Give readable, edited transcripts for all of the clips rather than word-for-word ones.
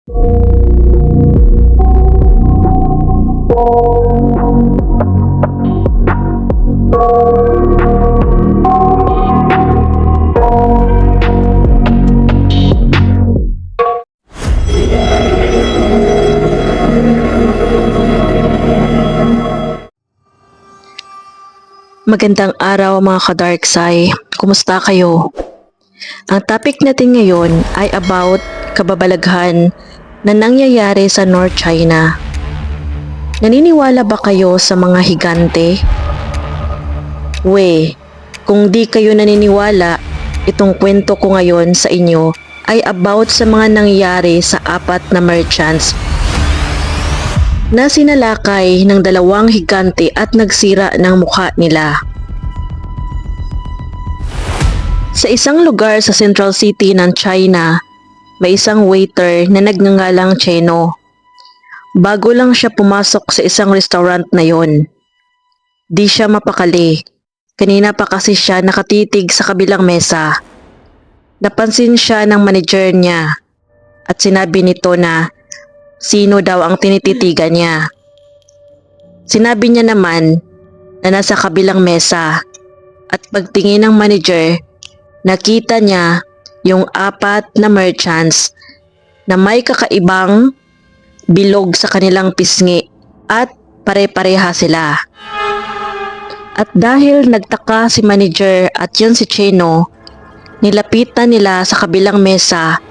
Magandang araw mga ka-Darksay. Kumusta kayo? Ang topic natin ngayon ay about kababalaghan na nangyayari sa North China. Naniniwala ba kayo sa mga higante? Kung di kayo naniniwala, itong kwento ko ngayon sa inyo ay about sa mga nangyayari sa 4 na merchants na sinalakay ng 2 higante at nagsira ng mukha nila. Sa isang lugar sa Central City ng China, may isang waiter na nagngangalang Cheno. Bago lang siya pumasok sa isang restaurant na yon. Di siya mapakali. Kanina pa kasi siya nakatitig sa kabilang mesa. Napansin siya ng manager niya at sinabi nito na sino daw ang tinititigan niya. Sinabi niya naman na nasa kabilang mesa at pagtingin ng manager, nakita niya yung 4 na merchants na may kakaibang bilog sa kanilang pisngi at pare-pareha sila. At dahil nagtaka si manager at yun si Cheno, nilapitan nila sa kabilang mesa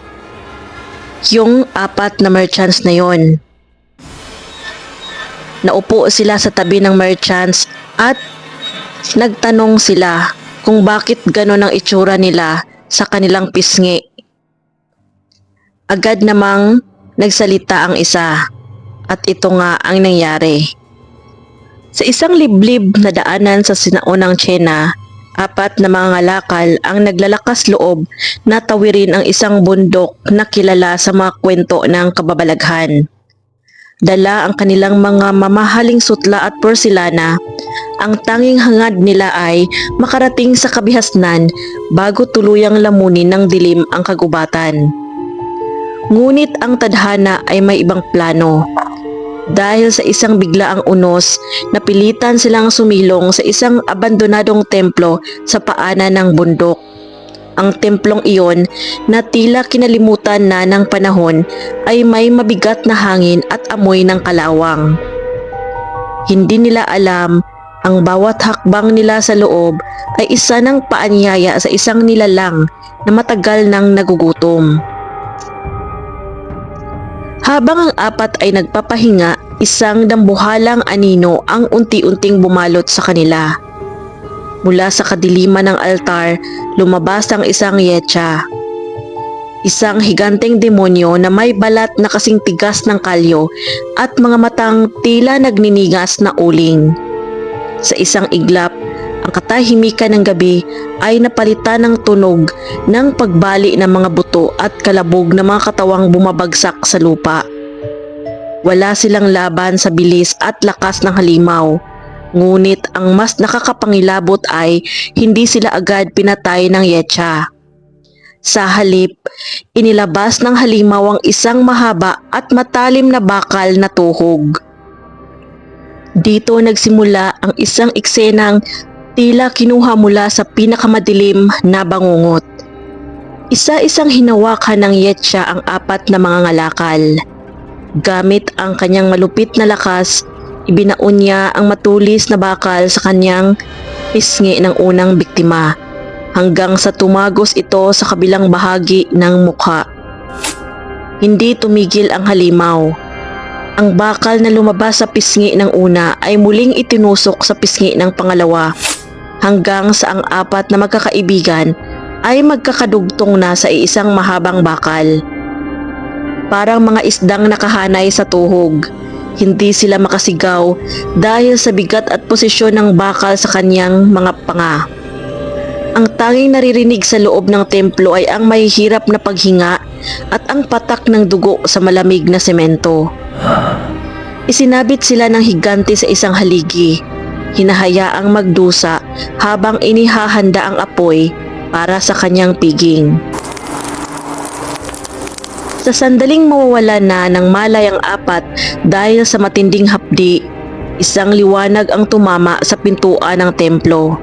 yung 4 na merchants na yon. Naupo sila sa tabi ng merchants at nagtanong sila kung bakit ganon ang itsura nila sa kanilang pisngi. Agad namang nagsalita ang isa at ito nga ang nangyari. Sa isang liblib na daanan sa sinaunang China, 4 na mga ngalakal ang naglalakas loob na tawirin ang isang bundok na kilala sa mga kwento ng kababalaghan. Dala ang kanilang mga mamahaling sutla at porselana. Ang tanging hangad nila ay makarating sa kabihasnan bago tuluyang lamunin ng dilim ang kagubatan. Ngunit ang tadhana ay may ibang plano. Dahil sa isang biglaang unos, napilitan silang sumilong sa isang abandonadong templo sa paanan ng bundok. Ang templong iyon na tila kinalimutan na ng panahon ay may mabigat na hangin at amoy ng kalawang. Hindi nila alam ang bawat hakbang nila sa loob ay isa ng paanyaya sa isang nilalang na matagal nang nagugutom. Habang ang 4 ay nagpapahinga, isang dambuhalang anino ang unti-unting bumalot sa kanila. Mula sa kadiliman ng altar, lumabas ang isang yetsa. Isang higanteng demonyo na may balat na kasing tigas ng kalyo at mga matang tila nagninigas na uling. Sa isang iglap, ang katahimikan ng gabi ay napalitan ng tunog ng pagbali ng mga buto at kalabog ng mga katawang bumabagsak sa lupa. Wala silang laban sa bilis at lakas ng halimaw. Ngunit ang mas nakakapangilabot ay hindi sila agad pinatay ng yetsa. Sa halip, inilabas ng halimaw ang isang mahaba at matalim na bakal na tuhog. Dito nagsimula ang isang eksenang tila kinuha mula sa pinakamadilim na bangungot. Isa-isang hinawakan ng yetsa ang 4 na mga ngalakal. Gamit ang kanyang malupit na lakas, ibinaon niya ang matulis na bakal sa kanyang pisngi ng unang biktima hanggang sa tumagos ito sa kabilang bahagi ng mukha. Hindi tumigil ang halimaw. Ang bakal na lumabas sa pisngi ng una ay muling itinusok sa pisngi ng pangalawa hanggang sa ang 4 na magkakaibigan ay magkakadugtong na sa isang mahabang bakal. Parang mga isdang nakahanay sa tuhog. Hindi sila makasigaw dahil sa bigat at posisyon ng bakal sa kanyang mga panga. Ang tanging naririnig sa loob ng templo ay ang mahihirap na paghinga at ang patak ng dugo sa malamig na semento. Isinabit sila ng higante sa isang haligi. Hinahayaang magdusa habang inihahanda ang apoy para sa kanyang piging. Sa sandaling mawawala na ng malay ang apat dahil sa matinding hapdi, isang liwanag ang tumama sa pintuan ng templo.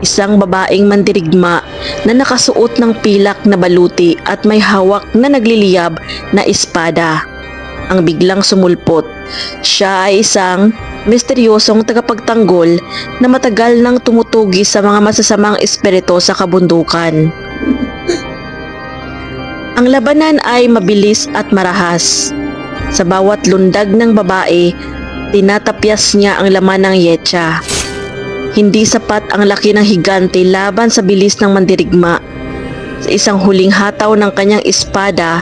Isang babaeng mandirigma na nakasuot ng pilak na baluti at may hawak na nagliliyab na espada ang biglang sumulpot. Siya ay isang misteryosong tagapagtanggol na matagal nang tumutugi sa mga masasamang espiritu sa kabundukan. Ang labanan ay mabilis at marahas. Sa bawat lundag ng babae, tinatapyas niya ang laman ng yetsa. Hindi sapat ang laki ng higante laban sa bilis ng mandirigma. Sa isang huling hataw ng kanyang espada,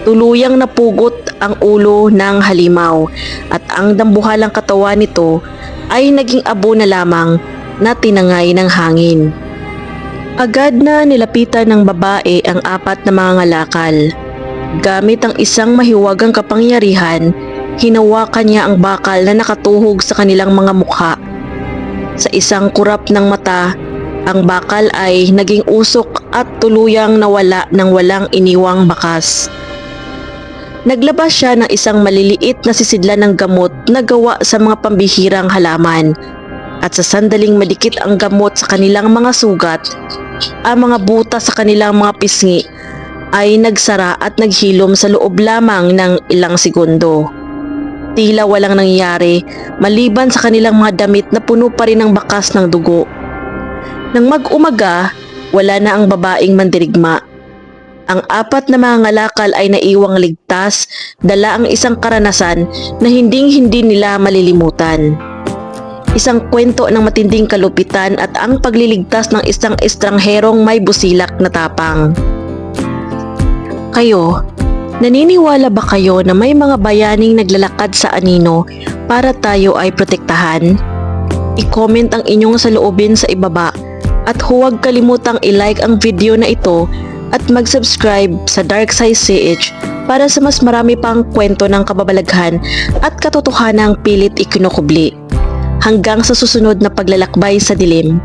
tuluyang napugot ang ulo ng halimaw at ang dambuhalang katawan nito ay naging abo na lamang na tinangay ng hangin. Agad na nilapitan ng babae ang apat na mga ngalakal. Gamit ang isang mahiwagang kapangyarihan, hinawakan niya ang bakal na nakatuhog sa kanilang mga mukha. Sa isang kurap ng mata, ang bakal ay naging usok at tuluyang nawala ng walang iniwang bakas. Naglabas siya ng isang maliliit na sisidlan ng gamot na gawa sa mga pambihirang halaman. At sa sandaling madikit ang gamot sa kanilang mga sugat, ang mga buta sa kanilang mga pisngi ay nagsara at naghilom sa loob lamang ng ilang segundo. Tila walang nangyari maliban sa kanilang mga damit na puno pa rin ng bakas ng dugo. Nang mag-umaga, wala na ang babaeng mandirigma. Ang apat na mga ngalakal ay naiwang ligtas, dala ang isang karanasan na hinding-hindi nila malilimutan. Isang kwento ng matinding kalupitan at ang pagliligtas ng isang estrangherong may busilak na tapang. Kayo, naniniwala ba kayo na may mga bayaning naglalakad sa anino para tayo ay protektahan? I-comment ang inyong saloobin sa ibaba at huwag kalimutang i-like ang video na ito at mag-subscribe sa Dark Side CH para sa mas marami pang kwento ng kababalaghan at katotohanang pilit ikinukubli. Hanggang sa susunod na paglalakbay sa dilim.